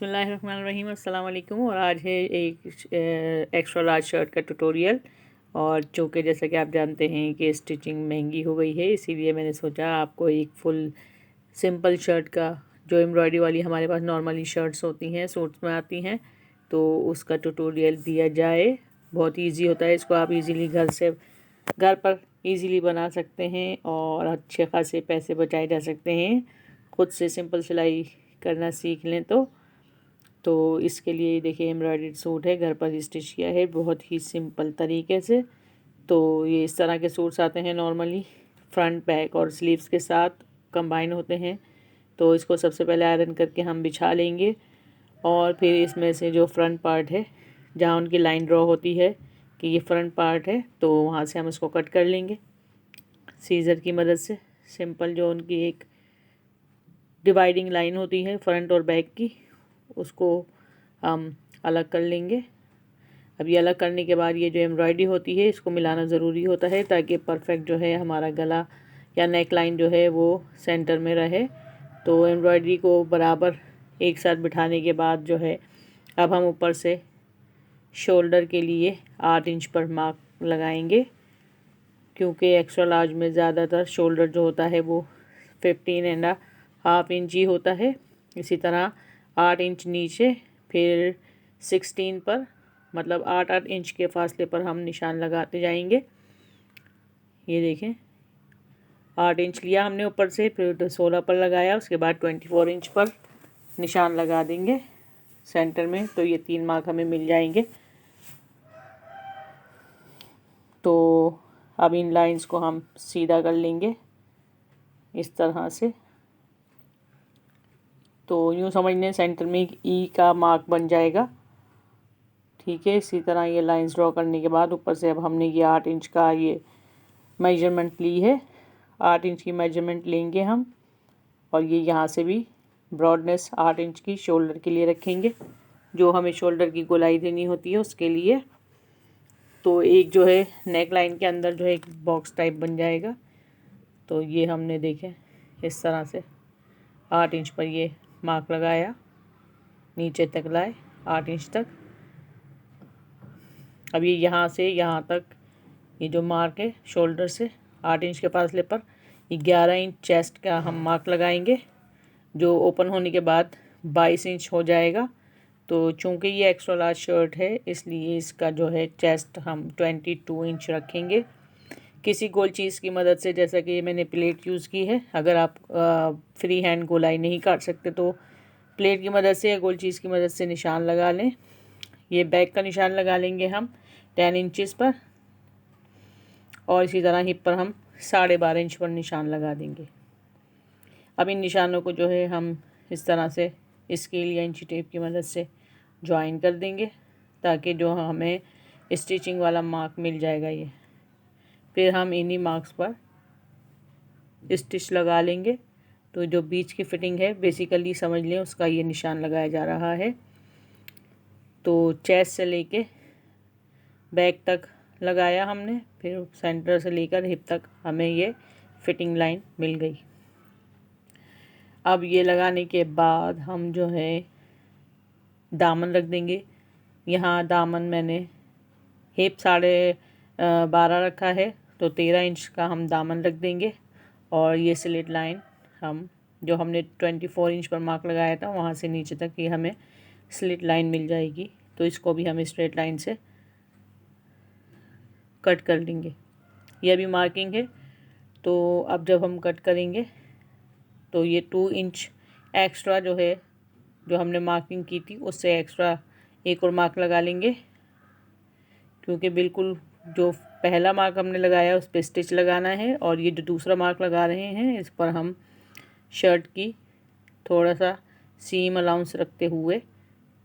बिस्मिल्लाहिर्रहमानिर्रहीम अस्सलाम वालेकुम। और आज है एक एक्स्ट्रा लार्ज शर्ट का ट्यूटोरियल। और चूँकि जैसा कि आप जानते हैं कि स्टिचिंग महंगी हो गई है, इसीलिए मैंने सोचा आपको एक फुल सिंपल शर्ट का, जो एम्ब्रॉयडरी वाली हमारे पास नॉर्मली शर्ट्स होती हैं, सूट्स में आती हैं, तो उसका ट्यूटोरियल दिया जाए। बहुत ईजी होता है, इसको आप इजीली घर पर इजीली बना सकते हैं और अच्छे खासे पैसे बचाए जा सकते हैं। खुद से सिंपल सिलाई करना सीख लें तो इसके लिए देखिए एम्ब्रॉयडर्ड सूट है, घर पर ही स्टिच किया है बहुत ही सिंपल तरीके से। तो ये इस तरह के सूट्स आते हैं नॉर्मली, फ्रंट बैक और स्लीव्स के साथ कंबाइन होते हैं। तो इसको सबसे पहले आयरन करके हम बिछा लेंगे और फिर इसमें से जो फ्रंट पार्ट है, जहाँ उनकी लाइन ड्रॉ होती है कि ये फ्रंट पार्ट है, तो वहाँ से हम इसको कट कर लेंगे सीज़र की मदद से। सिंपल जो उनकी एक डिवाइडिंग लाइन होती है फ्रंट और बैक की, उसको हम अलग कर लेंगे। अब ये अलग करने के बाद ये जो एम्ब्रॉयडरी होती है, इसको मिलाना ज़रूरी होता है ताकि परफेक्ट जो है हमारा गला या नेक लाइन जो है वो सेंटर में रहे। तो एम्ब्रॉयडरी को बराबर एक साथ बिठाने के बाद जो है, अब हम ऊपर से शोल्डर के लिए 8 इंच पर मार्क लगाएंगे, क्योंकि एक्स्ट्रा लार्ज में ज़्यादातर शोल्डर जो होता है वो 15.5 इंच ही होता है। इसी तरह 8 इंच नीचे, फिर 16 पर, मतलब 8-8 इंच के फासले पर हम निशान लगाते जाएंगे। ये देखें, 8 इंच लिया हमने ऊपर से, फिर 16 पर लगाया, उसके बाद 24 इंच पर निशान लगा देंगे सेंटर में। तो ये 3 मार्क हमें मिल जाएंगे। तो अब इन लाइंस को हम सीधा कर लेंगे इस तरह से। तो यूँ समझ लें सेंटर में एक ई का मार्क बन जाएगा, ठीक है। इसी तरह ये लाइंस ड्रॉ करने के बाद ऊपर से अब हमने ये 8 इंच का ये मेजरमेंट ली है, 8 इंच की मेजरमेंट लेंगे हम। और ये यहाँ से भी ब्रॉडनेस 8 इंच की शोल्डर के लिए रखेंगे, जो हमें शोल्डर की गोलाई देनी होती है उसके लिए। तो एक जो है नेक लाइन के अंदर जो है एक बॉक्स टाइप बन जाएगा। तो ये हमने देखे इस तरह से 8 इंच पर ये मार्क लगाया, नीचे तक लाए 8 इंच तक। अब ये यहाँ से यहाँ तक ये जो मार्क है शोल्डर से 8 इंच के फासले पर, ये 11 इंच चेस्ट का हम मार्क लगाएंगे, जो ओपन होने के बाद 22 इंच हो जाएगा। तो चूँकि ये एक्स्ट्रा लार्ज शर्ट है, इसलिए इसका जो है चेस्ट हम 22 इंच रखेंगे किसी गोल चीज़ की मदद से, जैसा कि मैंने प्लेट यूज़ की है। अगर आप फ्री हैंड गोलाई नहीं काट सकते तो प्लेट की मदद से या गोल चीज़ की मदद से निशान लगा लें। ये बैक का निशान लगा लेंगे हम 10 इंचज़ पर, और इसी तरह हिप पर हम 12.5 इंच पर निशान लगा देंगे। अब इन निशानों को जो है हम इस तरह से स्केल या इंची टेप की मदद से ज्वाइन कर देंगे, ताकि जो हमें स्टिचिंग वाला मार्क मिल जाएगा ये। फिर हम इन्हीं मार्क्स पर स्टिच लगा लेंगे। तो जो बीच की फिटिंग है बेसिकली समझ लें, उसका ये निशान लगाया जा रहा है। तो चेस्ट से लेके बैक तक लगाया हमने, फिर सेंटर से लेकर हिप तक हमें ये फिटिंग लाइन मिल गई। अब ये लगाने के बाद हम जो है दामन रख देंगे। यहाँ दामन मैंने हिप 12.5 रखा है, तो 13 इंच का हम दामन रख देंगे। और ये स्लिट लाइन हम जो हमने 24 इंच पर मार्क लगाया था, वहाँ से नीचे तक ये हमें स्लिट लाइन मिल जाएगी। तो इसको भी हम स्ट्रेट लाइन से कट कर लेंगे। ये अभी मार्किंग है, तो अब जब हम कट करेंगे तो ये 2 इंच एक्स्ट्रा जो है, जो हमने मार्किंग की थी उससे एक्स्ट्रा एक और मार्क लगा लेंगे, क्योंकि बिल्कुल जो पहला मार्क हमने लगाया उस पर स्टिच लगाना है। और ये जो दूसरा मार्क लगा रहे हैं, इस पर हम शर्ट की थोड़ा सा सीम अलाउंस रखते हुए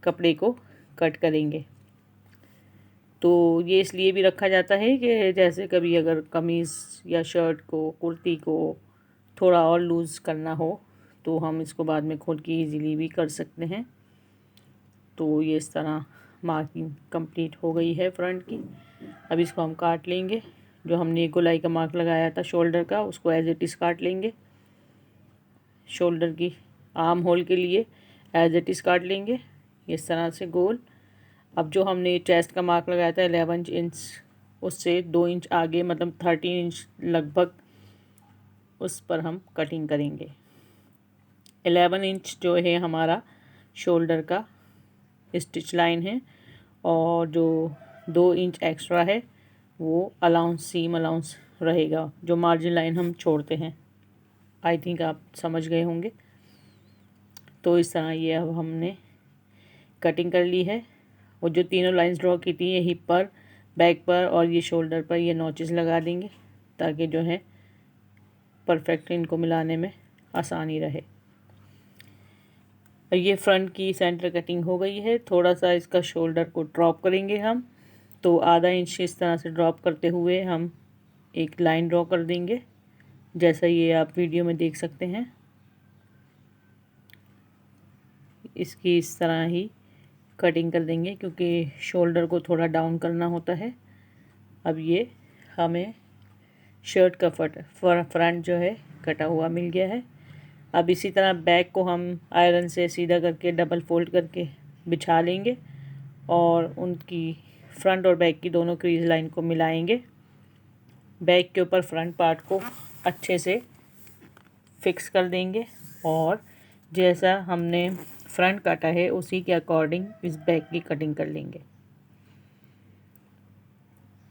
कपड़े को कट करेंगे। तो ये इसलिए भी रखा जाता है कि जैसे कभी अगर कमीज़ या शर्ट को, कुर्ती को थोड़ा और लूज़ करना हो, तो हम इसको बाद में खोल के ईज़िली भी कर सकते हैं। तो ये इस तरह मार्किंग कंप्लीट हो गई है फ्रंट की। अब इसको हम काट लेंगे। जो हमने गोलाई का मार्क लगाया था शोल्डर का, उसको एज इट इज़ काट लेंगे शोल्डर की आर्म होल के लिए। एज इट इज़ काट लेंगे इस तरह से गोल। अब जो हमने चेस्ट का मार्क लगाया था 11 इंच, उससे 2 इंच आगे मतलब 13 इंच लगभग उस पर हम कटिंग करेंगे। 11 इंच जो है हमारा शोल्डर का स्टिच लाइन है, और जो 2 इंच एक्स्ट्रा है वो अलाउंस, सीम अलाउंस रहेगा, जो मार्जिन लाइन हम छोड़ते हैं। आई थिंक आप समझ गए होंगे। तो इस तरह ये अब हमने कटिंग कर ली है, और जो तीनों लाइंस ड्रॉ की थी ये हिप पर, बैक पर और ये शोल्डर पर ये नॉचेस लगा देंगे ताकि जो है परफेक्ट इनको मिलाने में आसानी रहे। ये फ्रंट की सेंटर कटिंग हो गई है। थोड़ा सा इसका शोल्डर को ड्रॉप करेंगे हम, तो आधा इंच इस तरह से ड्रॉप करते हुए हम एक लाइन ड्रॉ कर देंगे, जैसा ये आप वीडियो में देख सकते हैं। इसकी इस तरह ही कटिंग कर देंगे क्योंकि शोल्डर को थोड़ा डाउन करना होता है। अब ये हमें शर्ट का फ्रंट जो है कटा हुआ मिल गया है। अब इसी तरह बैक को हम आयरन से सीधा करके डबल फोल्ड करके बिछा लेंगे और उनकी फ्रंट और बैक की दोनों क्रीज लाइन को मिलाएंगे। बैक के ऊपर फ्रंट पार्ट को अच्छे से फिक्स कर देंगे, और जैसा हमने फ्रंट काटा है उसी के अकॉर्डिंग इस बैक की कटिंग कर लेंगे।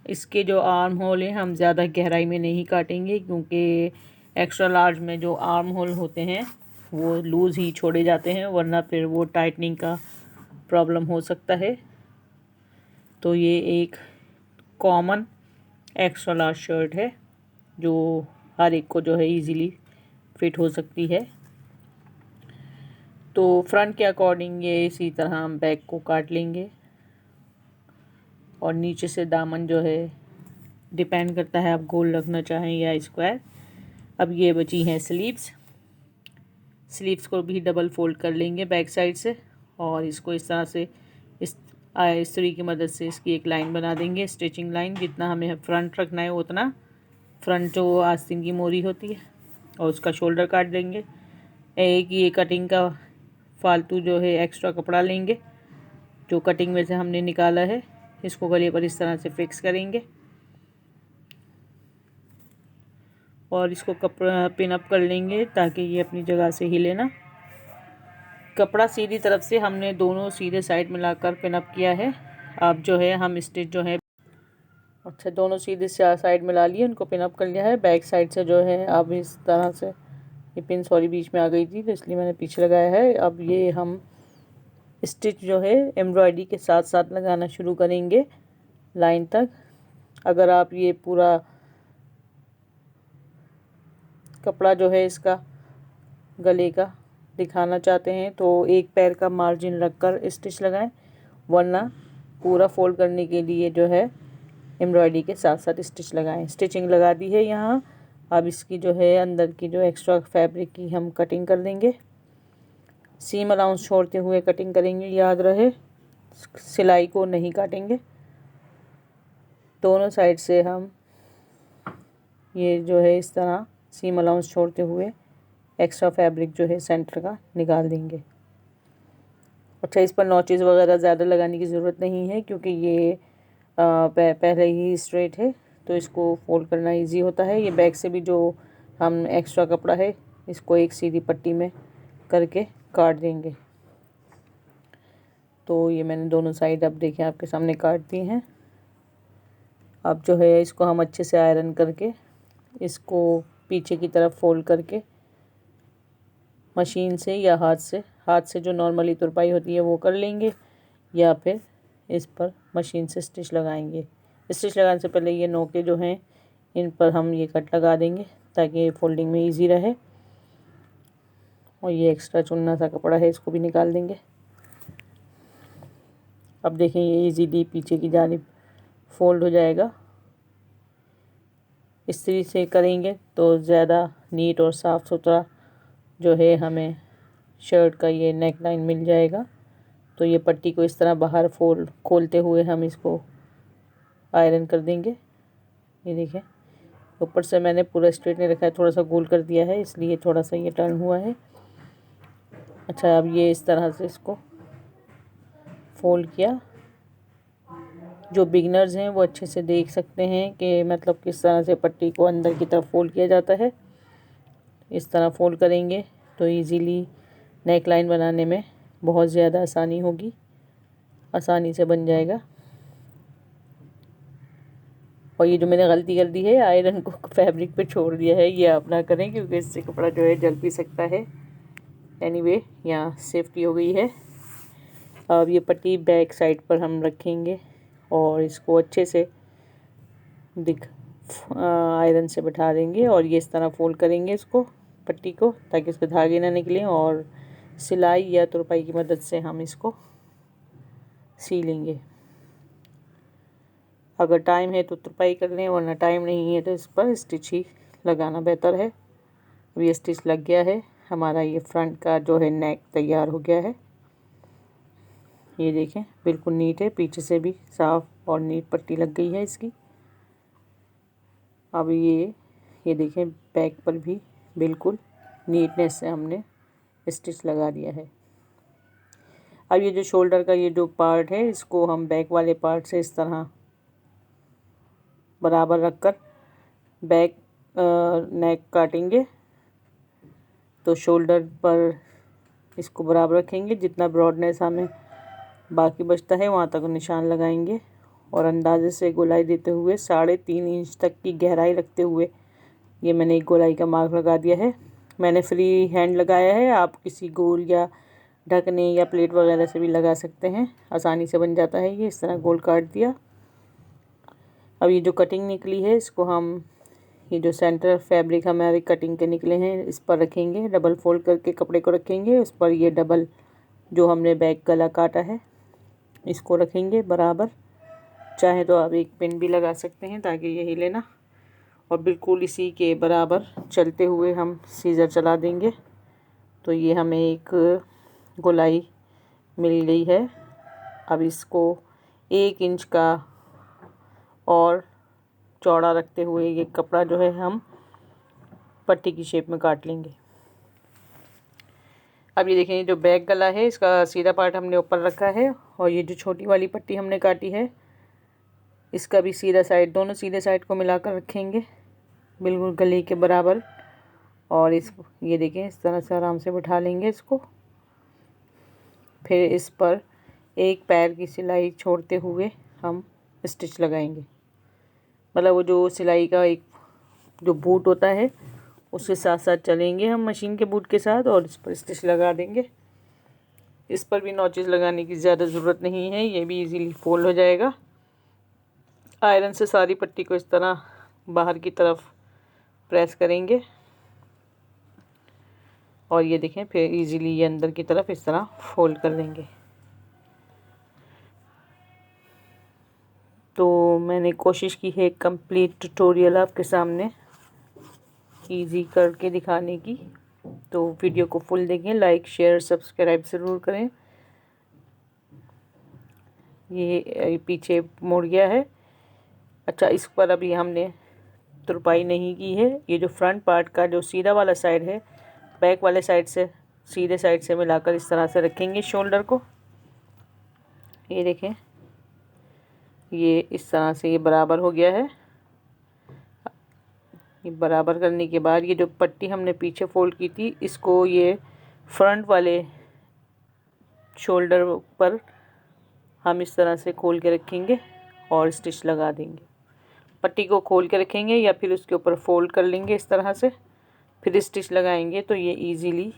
इसके जो आर्म होल हैं हम ज़्यादा गहराई में नहीं काटेंगे, क्योंकि एक्स्ट्रा लार्ज में जो आर्म होल होते हैं वो लूज़ ही छोड़े जाते हैं, वरना फिर वो टाइटनिंग का प्रॉब्लम हो सकता है। तो ये एक कॉमन एक्स्ट्रा लार्ज शर्ट है जो हर एक को जो है इजीली फिट हो सकती है। तो फ्रंट के अकॉर्डिंग ये इसी तरह हम बैक को काट लेंगे, और नीचे से दामन जो है डिपेंड करता है आप गोल रखना चाहें या स्क्वायर। अब ये बची हैं स्लीव्स। स्लीव्स को भी डबल फोल्ड कर लेंगे बैक साइड से, और इसको इस तरह से इस इस्त्री की मदद से इसकी एक लाइन बना देंगे, स्टिचिंग लाइन। जितना हमें फ्रंट रखना है उतना फ्रंट जो आस्तीन की मोरी होती है, और उसका शोल्डर काट देंगे। एक ये कटिंग का फालतू जो है एक्स्ट्रा कपड़ा लेंगे जो कटिंग में से हमने निकाला है, इसको गले पर इस तरह से फिक्स करेंगे और इसको कपड़ा पिन अप कर लेंगे ताकि ये अपनी जगह से हिले ना। कपड़ा सीधी तरफ से हमने दोनों सीधे साइड मिलाकर पिन अप किया है। अब जो है हम स्टिच जो है, अच्छा दोनों सीधे साइड मिला लिए, उनको पिन अप कर लिया है। बैक साइड से जो है अब इस तरह से ये पिन सॉरी बीच में आ गई थी तो इसलिए मैंने पीछे लगाया है। अब ये हम स्टिच जो है एम्ब्रॉयडरी के साथ साथ लगाना शुरू करेंगे लाइन तक। अगर आप ये पूरा कपड़ा जो है इसका गले का दिखाना चाहते हैं तो एक पैर का मार्जिन रखकर स्टिच लगाएं, वरना पूरा फोल्ड करने के लिए जो है एम्ब्रॉयडरी के साथ साथ स्टिच लगाएं। स्टिचिंग लगा दी है यहाँ। अब इसकी जो है अंदर की जो एक्स्ट्रा फैब्रिक की हम कटिंग कर देंगे। सीम अलाउंस छोड़ते हुए कटिंग करेंगे, याद रहे सिलाई को नहीं काटेंगे। दोनों साइड से हम ये जो है इस तरह सीम अलाउंस छोड़ते हुए एक्स्ट्रा फैब्रिक जो है सेंटर का निकाल देंगे। अच्छा इस पर नॉचेस वगैरह ज़्यादा लगाने की ज़रूरत नहीं है क्योंकि ये पहले ही स्ट्रेट है तो इसको फोल्ड करना इजी होता है। ये बैक से भी जो हम एक्स्ट्रा कपड़ा है इसको एक सीधी पट्टी में करके काट देंगे। तो ये मैंने दोनों साइड अब देखें आपके सामने काट दी हैं। अब जो है इसको हम अच्छे से आयरन करके इसको पीछे की तरफ फोल्ड करके मशीन से या हाथ से जो नॉर्मली तुरपाई होती है वो कर लेंगे, या फिर इस पर मशीन से स्टिच लगाएंगे। स्टिच लगाने से पहले ये नोके जो हैं इन पर हम ये कट लगा देंगे ताकि ये फोल्डिंग में इजी रहे। और ये एक्स्ट्रा चुनना सा कपड़ा है इसको भी निकाल देंगे। अब देखें ये इजीली पीछे की जानिब फोल्ड हो जाएगा। इस्त्री से करेंगे तो ज़्यादा नीट और साफ़ सुथरा जो है हमें शर्ट का ये नेक लाइन मिल जाएगा। तो ये पट्टी को इस तरह बाहर खोलते हुए हम इसको आयरन कर देंगे। ये देखें ऊपर से मैंने पूरा स्ट्रेट नहीं रखा है, थोड़ा सा गोल कर दिया है इसलिए थोड़ा सा ये टर्न हुआ है। अच्छा, अब ये इस तरह से इसको फोल्ड किया। जो बिगनर्स हैं वो अच्छे से देख सकते हैं कि मतलब किस तरह से पट्टी को अंदर की तरफ फोल्ड किया जाता है। इस तरह फोल्ड करेंगे तो इजीली नेक लाइन बनाने में बहुत ज़्यादा आसानी होगी, आसानी से बन जाएगा। और ये जो मैंने गलती कर दी है, आयरन को फैब्रिक पे छोड़ दिया है, ये आप ना करें क्योंकि इससे कपड़ा जो है जल भी सकता है। एनीवे, यहाँ सेफ्टी हो गई है। अब ये पट्टी बैक साइड पर हम रखेंगे और इसको अच्छे से आयरन से बैठा देंगे और ये इस तरह फोल्ड करेंगे इसको, पट्टी को, ताकि इसके धागे ना निकलें और सिलाई या तुरपाई की मदद से हम इसको सी लेंगे। अगर टाइम है तो तुरपाई कर लें, वरना टाइम नहीं है तो इस पर स्टिच ही लगाना बेहतर है। अब ये स्टिच लग गया है, हमारा ये फ्रंट का जो है नेक तैयार हो गया है। ये देखें बिल्कुल नीट है, पीछे से भी साफ और नीट पट्टी लग गई है इसकी। अब ये देखें बैक पर भी बिल्कुल नीटनेस से हमने स्टिच लगा दिया है। अब ये जो शोल्डर का ये जो पार्ट है, इसको हम बैक वाले पार्ट से इस तरह बराबर रखकर बैक नेक काटेंगे। तो शोल्डर पर इसको बराबर रखेंगे, जितना ब्रॉडनेस हमें बाकी बचता है वहाँ तक निशान लगाएंगे और अंदाजे से गोलाई देते हुए 3.5 इंच तक की गहराई रखते हुए ये मैंने एक गोलाई का मार्क लगा दिया है। मैंने फ्री हैंड लगाया है, आप किसी गोल या ढकने या प्लेट वगैरह से भी लगा सकते हैं, आसानी से बन जाता है। ये इस तरह गोल काट दिया। अब ये जो कटिंग निकली है इसको हम, ये जो सेंटर फैब्रिक हमारे कटिंग के निकले हैं इस पर रखेंगे, डबल फोल्ड करके कपड़े को रखेंगे, उस पर ये डबल जो हमने बैक गला काटा है इसको रखेंगे बराबर। चाहे तो आप एक पिन भी लगा सकते हैं ताकि ये हिले ना, और बिल्कुल इसी के बराबर चलते हुए हम सीज़र चला देंगे तो ये हमें एक गोलाई मिल गई है। अब इसको 1 इंच का और चौड़ा रखते हुए ये कपड़ा जो है हम पट्टी की शेप में काट लेंगे। अब ये देखें, जो बैक गला है इसका सीधा पार्ट हमने ऊपर रखा है और ये जो छोटी वाली पट्टी हमने काटी है इसका भी सीधा साइड, दोनों सीधे साइड को मिलाकर रखेंगे बिल्कुल गले के बराबर। और ये देखें इस तरह से आराम से बिठा लेंगे इसको। फिर इस पर एक पैर की सिलाई छोड़ते हुए हम स्टिच लगाएंगे, मतलब वो जो सिलाई का एक जो बूट होता है उसके साथ साथ चलेंगे हम मशीन के बूट के साथ और इस पर स्टिच लगा देंगे। इस पर भी नॉचेस लगाने की ज़्यादा ज़रूरत नहीं है, ये भी इजीली फोल्ड हो जाएगा। आयरन से सारी पट्टी को इस तरह बाहर की तरफ प्रेस करेंगे और ये देखें फिर इजीली ये अंदर की तरफ इस तरह फोल्ड कर देंगे। तो मैंने कोशिश की है कंप्लीट ट्यूटोरियल आपके सामने इजी करके दिखाने की, तो वीडियो को फुल देखें, लाइक शेयर सब्सक्राइब ज़रूर करें। ये पीछे मुड़ गया है। अच्छा, इस पर अभी हमने तुरपाई नहीं की है। ये जो फ्रंट पार्ट का जो सीधा वाला साइड है बैक वाले साइड से सीधे साइड से मिलाकर इस तरह से रखेंगे शोल्डर को। ये देखें ये इस तरह से ये बराबर हो गया है। ये बराबर करने के बाद ये जो पट्टी हमने पीछे फोल्ड की थी इसको ये फ्रंट वाले शोल्डर पर हम इस तरह से खोल के रखेंगे और स्टिच लगा देंगे। पट्टी को खोल के रखेंगे या फिर उसके ऊपर फोल्ड कर लेंगे इस तरह से, फिर स्टिच लगाएंगे तो ये इजीली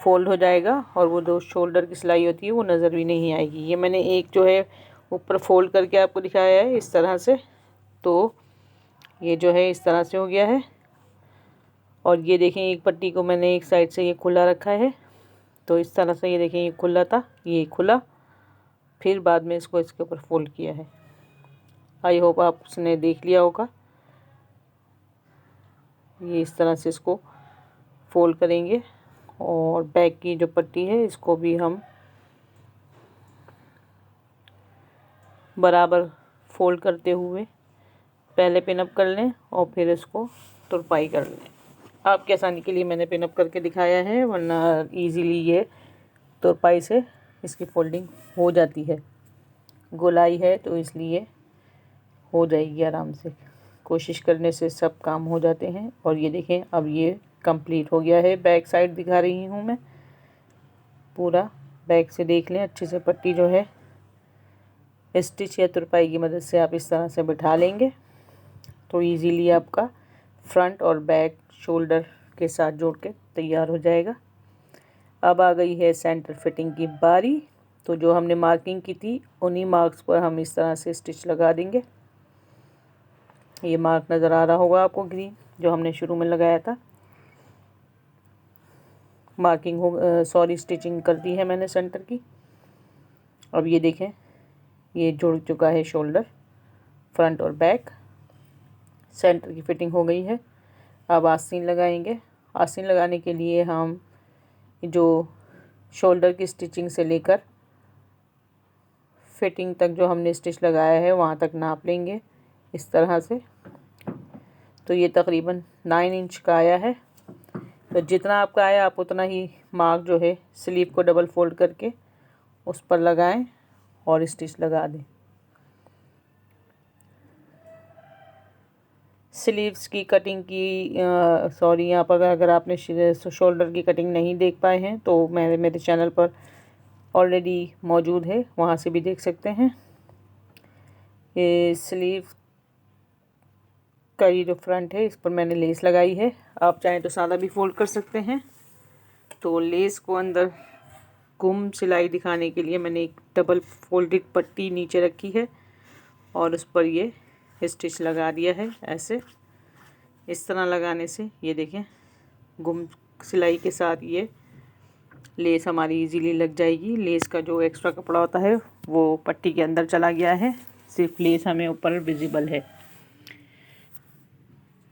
फोल्ड हो जाएगा और वो जो शोल्डर की सिलाई होती है वो नज़र भी नहीं आएगी। ये मैंने एक जो है ऊपर फोल्ड करके आपको दिखाया है इस तरह से, तो ये जो है इस तरह से हो गया है। और ये देखें एक पट्टी को मैंने एक साइड से ये खुला रखा है, तो इस तरह से ये देखें ये खुला था, ये खुला, फिर बाद में इसको इसके ऊपर फोल्ड किया है। आई होप आपने देख लिया होगा। ये इस तरह से इसको फोल्ड करेंगे और बैक की जो पट्टी है इसको भी हम बराबर फोल्ड करते हुए पहले पिन अप कर लें और फिर इसको तुरपाई कर लें। आपकी आसानी के लिए मैंने पिन अप करके दिखाया है, वरना इजीली ये तुरपाई से इसकी फोल्डिंग हो जाती है। गोलाई है तो इसलिए हो जाएगी आराम से, कोशिश करने से सब काम हो जाते हैं। और ये देखें, अब ये कंप्लीट हो गया है। बैक साइड दिखा रही हूँ मैं, पूरा बैक से देख लें अच्छे से। पट्टी जो है स्टिच या तुरपाई की मदद से आप इस तरह से बिठा लेंगे तो इजीली आपका फ्रंट और बैक शोल्डर के साथ जोड़ के तैयार हो जाएगा। अब आ गई है सेंटर फिटिंग की बारी। तो जो हमने मार्किंग की थी उन्हीं मार्क्स पर हम इस तरह से स्टिच लगा देंगे। ये मार्क नज़र आ रहा होगा आपको ग्रीन, जो हमने शुरू में लगाया था। मार्किंग स्टिचिंग कर दी है मैंने सेंटर की। अब ये देखें, ये जुड़ चुका है शोल्डर, फ्रंट और बैक। सेंटर की फिटिंग हो गई है। अब आस्तीन लगाएंगे। आस्तीन लगाने के लिए हम जो शोल्डर की स्टिचिंग से लेकर फिटिंग तक जो हमने स्टिच लगाया है वहाँ तक नाप लेंगे इस तरह से। तो ये तकरीबन 9 इंच का आया है। तो जितना आपका आया आप उतना ही मार्क जो है स्लीव को डबल फोल्ड करके उस पर लगाएं और स्टिच लगा दें। स्लीव्स की कटिंग की यहाँ पर अगर आपने शोल्डर की कटिंग नहीं देख पाए हैं तो मेरे चैनल पर ऑलरेडी मौजूद है, वहाँ से भी देख सकते हैं। ये स्लीव का ये जो फ्रंट है इस पर मैंने लेस लगाई है। आप चाहें तो सादा भी फोल्ड कर सकते हैं। तो लेस को अंदर गुम सिलाई दिखाने के लिए मैंने एक डबल फोल्डेड पट्टी नीचे रखी है और उस पर ये स्टिच लगा दिया है। ऐसे इस तरह लगाने से ये देखें, गुम सिलाई के साथ ये लेस हमारी इजीली लग जाएगी। लेस का जो एक्स्ट्रा कपड़ा होता है वो पट्टी के अंदर चला गया है, सिर्फ लेस हमें ऊपर विजिबल है।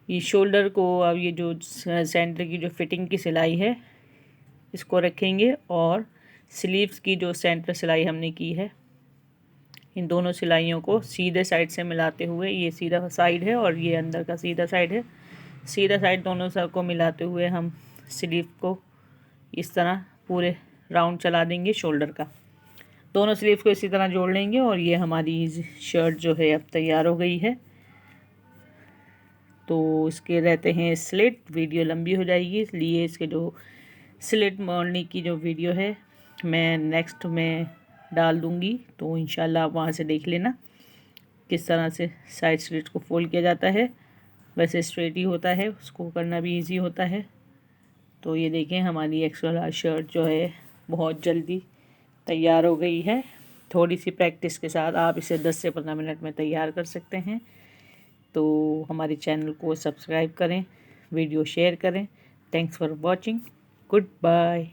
ये शोल्डर को अब ये जो सेंटर की जो फिटिंग की सिलाई है इसको रखेंगे और स्लीव्स की जो सेंटर सिलाई हमने की है इन दोनों सिलाइयों को सीधे साइड से मिलाते हुए, ये सीधा साइड है और ये अंदर का सीधा साइड है, सीधा साइड दोनों साइड को मिलाते हुए हम स्लीव को इस तरह पूरे राउंड चला देंगे शोल्डर का। दोनों स्लीव को इसी तरह जोड़ लेंगे और ये हमारी शर्ट जो है अब तैयार हो गई है। तो इसके रहते हैं स्लिट, वीडियो लंबी हो जाएगी इसलिए इसके जो स्लिट मोड़ने की जो वीडियो है मैं नेक्स्ट में डाल दूँगी, तो इंशाल्लाह आप वहाँ से देख लेना किस तरह से साइड स्लिट को फोल्ड किया जाता है। वैसे स्ट्रेट ही होता है, उसको करना भी इजी होता है। तो ये देखें, हमारी एक्स्ट्रा लार्ज शर्ट जो है बहुत जल्दी तैयार हो गई है। थोड़ी सी प्रैक्टिस के साथ आप इसे 10 से 15 मिनट में तैयार कर सकते हैं। तो हमारे चैनल को सब्सक्राइब करें, वीडियो शेयर करें। Thanks for watching, good bye.